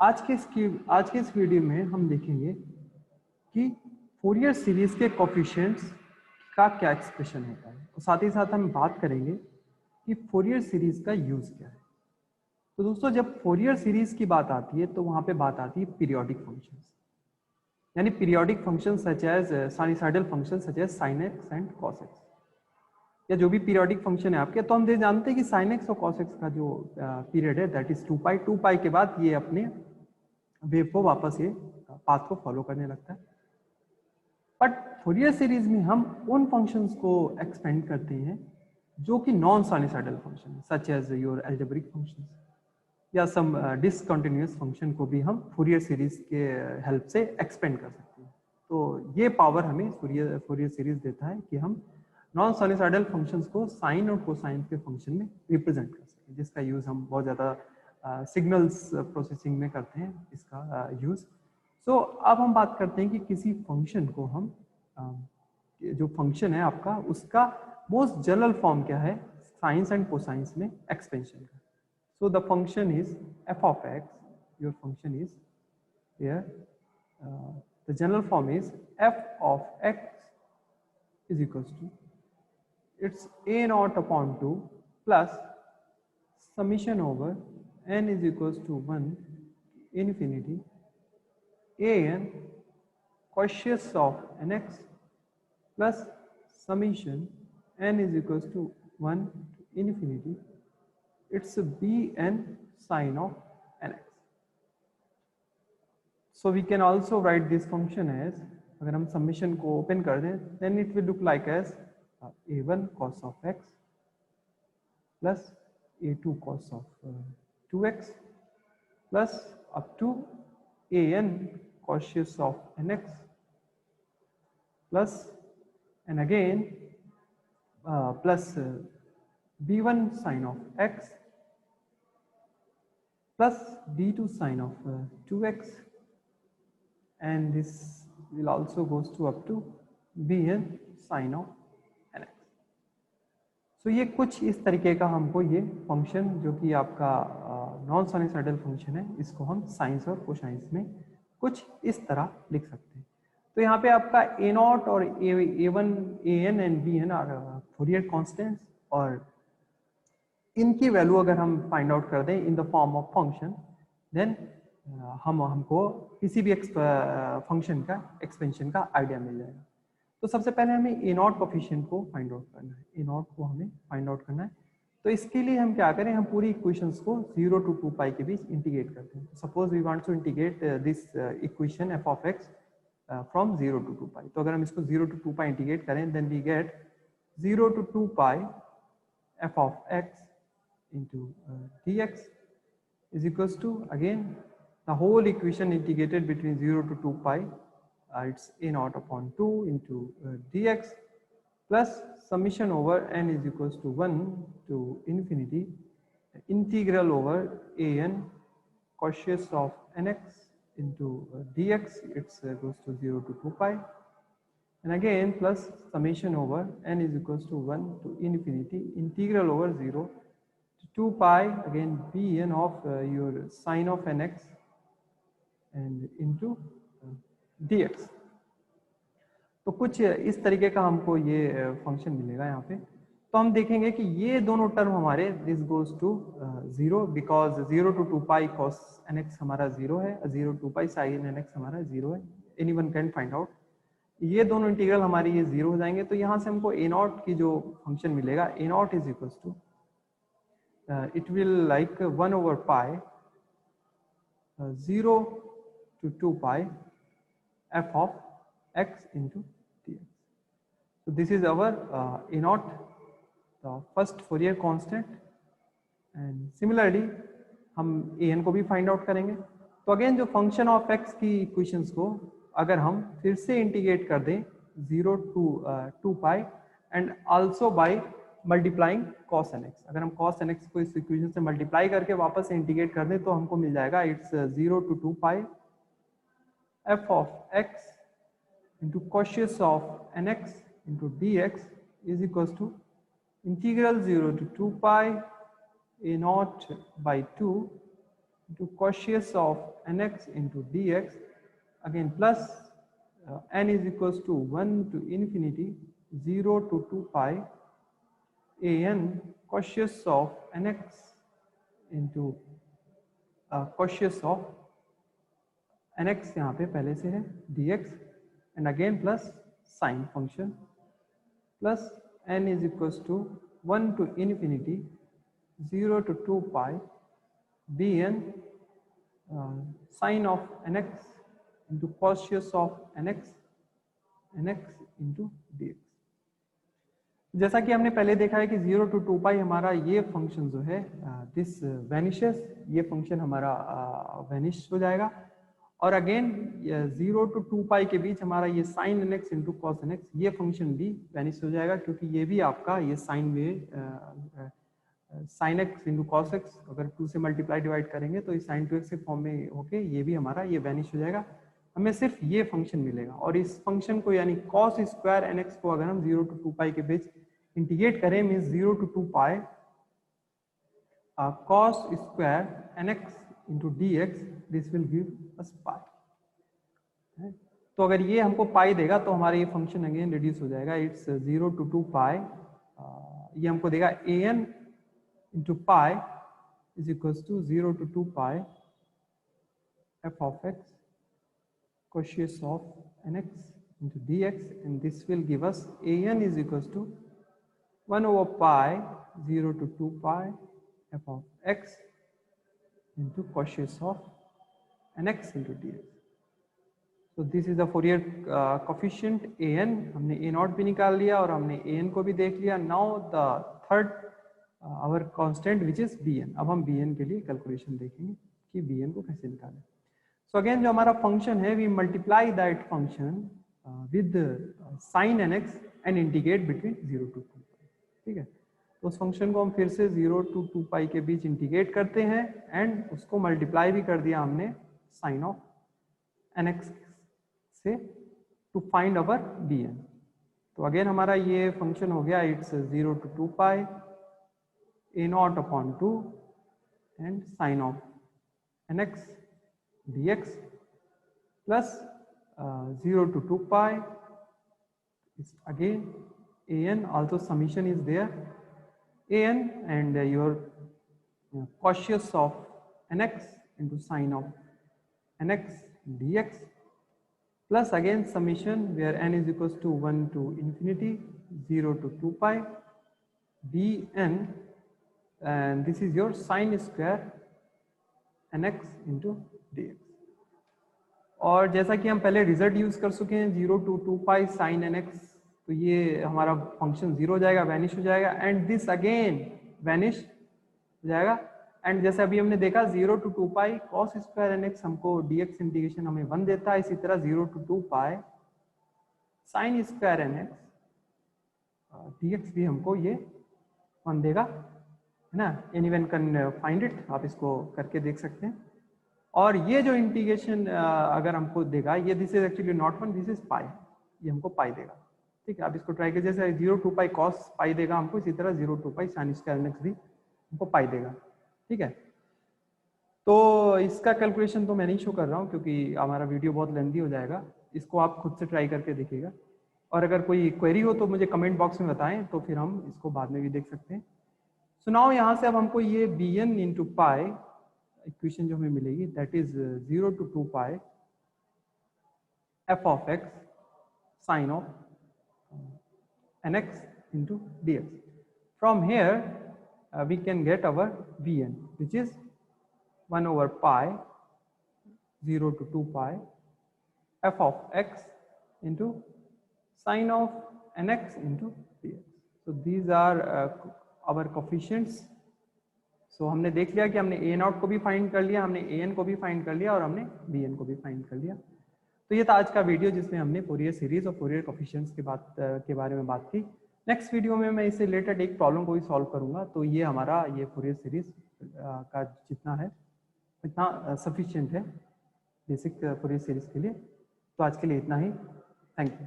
आज के इस वीडियो में हम देखेंगे कि फोरियर सीरीज के कोफिशिएंट्स का क्या एक्सप्रेशन होता है और साथ ही साथ हम बात करेंगे कि फोरियर सीरीज का यूज क्या है। तो दोस्तों, जब फोरियर सीरीज की बात आती है तो वहां पे बात आती है पीरियोडिक फंक्शंस, यानी periodic function such as sinusoidal function such as sin x and cos x, या जो भी पीरियोडिक फंक्शन है आपके। तो हम जानते हैं कि sin x और cos x का जो पीरियड है दैट इज 2 के बाद ये अपने वेव को वापस ये पाथ को फॉलो करने लगता है। बट फोरियर सीरीज में हम उन फंक्शंस को एक्सपेंड करते हैं जो कि नॉन साइनसॉइडल फंक्शन है, such as your algebraic functions या सम डिसकंटिन्यूअस फंक्शन को भी हम फोरियर सीरीज के हेल्प से एक्सपेंड कर सकते हैं। तो ये पावर हमें फोरियर सीरीज देता है कि हम नॉन साइनसॉइडल फंक्शंस को साइन और कोसाइन के फंक्शन में रिप्रेजेंट कर सकते हैं, जिसका यूज हम बहुत ज़्यादा सिग्नल्स प्रोसेसिंग में करते हैं इसका यूज। सो अब हम बात करते हैं कि किसी फंक्शन को हम जो फंक्शन है आपका उसका मोस्ट जनरल फॉर्म क्या है साइंस एंड कोसाइंस में एक्सपेंशन का। So the function is f of x, your function is here, the general form is f of x is equals to, it's a naught upon 2 plus summation over n is equals to 1 infinity a n cosines of nx plus summation n is equals to 1 to infinity it's bn sin of nx. So we can also write this function as, अगर हम summation को open कर दें, then it will look like as a1 cos of x plus a2 cos of 2x plus up to an cosines of nx plus and again plus b1 sin of x plus b2 sin of 2x and this will also goes to up to bn sin of nx. So ये कुछ इस तरीके का हमको ये function जो कि आपका नॉन साइनसॉइडल फंक्शन है, इसको हम साइंस और कोसाइंस में कुछ इस तरह लिख सकते हैं। तो यहाँ पे आपका a नॉट और a1 an and bn are Fourier constants, और इनकी वैल्यू अगर हम फाइंड आउट कर दें in the form of function, then हमको किसी भी फंक्शन का एक्सपेंशन का आइडिया मिल जाएगा। तो सबसे पहले हमें ए नॉट कोफिशिएंट को फाइंड आउट करना है, ए नॉट को हमें फाइंड आउट करना है। तो इसके लिए हम क्या करें, हम पूरी इक्वेशंस को 0 to 2 पाई के बीच इंटीग्रेट करते हैं। Suppose we want to integrate this equation F of X from 0 to 2 pi. तो अगर हम इसको 0 to 2 पाई इंटीग्रेट करें, then we get 0 to 2 pi F of X into dx is equals to, again, the whole equation integrated between 0 to 2 pi, it's a naught upon 2 into dx plus summation over n is equals to 1 to infinity integral over an cosines of nx into dx, it's goes to 0 to 2 pi, and again plus summation over n is equals to 1 to infinity integral over 0 2 pi again bn of your sin of nx and into dx। तो कुछ इस तरीके का हमको ये function मिलेगा यहाँ पे। तो हम देखेंगे कि ये दोनों टर्म हमारे this goes to 0 because 0 to 2 pi cos nx हमारा 0 है, 0 to 2 pi sin nx हमारा 0 है। Anyone can find out. ये दोनों इंटीग्रल हमारी ये 0 हो जाएंगे। तो यहाँ से हमको a नॉट की जो फंक्शन मिलेगा, a naught is equals to it will like 1 over pi 0 to 2 pi f of x into dx. So this is our a naught, the first Fourier constant, and similarly हम an को भी find out करेंगे। तो again जो function of x की equations को अगर हम फिर से इंटीग्रेट कर दें 0 to 2 pi and also by multiplying cos nx, अगर हम cos nx को इस इक्वेशन से मल्टीप्लाई करके वापस से इंटीग्रेट कर दें तो हमको मिल जाएगा it's 0 to 2 pi f of x into cosines of nx into dx is equals to integral 0 to 2 pi a naught by 2 into cosines of nx into dx, again plus n is equals to 1 to infinity 0 to 2 pi an cosines of nx into cosines of nx यहाँ पे पहले से है dx and again plus sine function plus n is equals to 1 to infinity 0 to 2 pi bn sine of nx into cosines of nx into dx। जैसा कि हमने पहले देखा है कि 0 to 2 पाई हमारा ये फंक्शन जो है दिस वैनिशेस, ये फंक्शन हमारा वैनिश हो जाएगा और अगेन 0 to 2 पाई के बीच हमारा ये sine nx into cos nx ये फंक्शन भी वैनिश हो जाएगा, क्योंकि ये भी आपका ये साइन में sine X into cos X अगर 2 से मल्टीप्लाई डिवाइड करेंगे तो इस साइन 2x के फॉर्म में होके ये भी हमारा ये वैनिश हो जाएगा। हमें सिर्फ ये फंक्शन मिलेगा और इस फंक्शन को यानी कॉस स्क्वायर nx को अगर हम 0 to 2 पाई के बीच इंटीग्रेट करें means 0 to 2 pi cos square nx into dx, this will give us pi। तो अगर ये हमको पाई देगा तो हमारा ये फंक्शन अगेन रिड्यूस हो जाएगा, इट्स 0 to 2 पाई, ये हमको देगा an into pi is equals to 0 to 2 pi f of x cosines of nx into dx, and this will give us an is equals to 1 over pi 0 to 2 pi f of x into cosines of nx into dx। So this is the Fourier coefficient an, हमने a naught भी निकाल लिया और हमने an को भी देख लिया। Now the third our constant which is bn। अब हम bn के लिए कैलकुलेशन देखेंगे कि bn को कैसे निकालें। So again जो हमारा फंक्शन है we multiply that function with sin nx and integrate between 0 to 2 pi, ठीक है। तो उस फंक्शन को हम फिर से 0 to 2 पाई के बीच इंटीग्रेट करते हैं एंड उसको मल्टीप्लाई भी कर दिया हमने साइन ऑफ nx से टू फाइंड अवर bn। तो अगेन हमारा ये फंक्शन हो गया, it's 0 to 2 pi a naught upon 2 and sine of nx dx plus 0 to 2 pi is again an, also summation is there an and your cosines of nx into sine of nx dx plus again summation where n is equals to 1 to infinity 0 to 2 pi bn, and this is your sine square nx into dx। और जैसा कि हम पहले result use कर चुके हैं 0 to 2 pi sine nx, तो ये हमारा फंक्शन 0 हो जाएगा, वैनिश हो जाएगा एंड दिस अगेन वैनिश हो जाएगा। एंड जैसे अभी हमने देखा 0 to 2 pi cos square nx हमको dx इंटीग्रेशन हमें 1 देता है, इसी तरह 0 to 2 pi sine square nx dx भी हमको ये 1 देगा, है ना। एनीवन कैन फाइंड इट, आप इसको करके देख सकते हैं। और ये जो इंटीग्रेशन अगर हमको देगा ये this is actually not 1, this is pi, ये हमको पाई देगा, ठीक है। आप इसको ट्राई कीजिए, जैसे 0 to 2 पाई cos पाई देगा हमको, इसी तरह 0 to 2 pi sin square nx भी हमको पाई देगा, ठीक है। तो इसका कैलकुलेशन तो मैं नहीं शो कर रहा हूँ क्योंकि हमारा वीडियो बहुत लेंथी हो जाएगा, इसको आप खुद से ट्राई करके देखिएगा। और अगर कोई क्वेरी हो तो मुझे कमेंट बॉक्स में बताएं, तो फिर हम इसको बाद में भी देख सकते हैं। सो नाउ यहाँ से अब हमको ये bn इंटू पाई इक्वेशन जो हमें मिलेगी that is 0 to 2 pi f of x sin of nx into dx। From here we can get our bn which is 1 over pi 0 to 2 pi f of x into sin of nx into dx। So these are our coefficients। So हमने देख लिया कि हमने a not को भी find कर लिया, हमने an को भी फाइंड कर लिया और हमने bn को भी फाइंड कर लिया। तो ये था आज का वीडियो जिसमें हमने फोरियर सीरीज और फोरियर कोफिशिएंट्स के बारे में बात की। नेक्स्ट वीडियो में मैं इससे रिलेटेड एक प्रॉब्लम को भी सॉल्व करूंगा। तो ये हमारा ये फोरियर सीरीज का जितना है इतना सफिशिएंट है बेसिक फोरियर सीरीज के लिए। तो आज के लिए इतना ही, थैंक यू।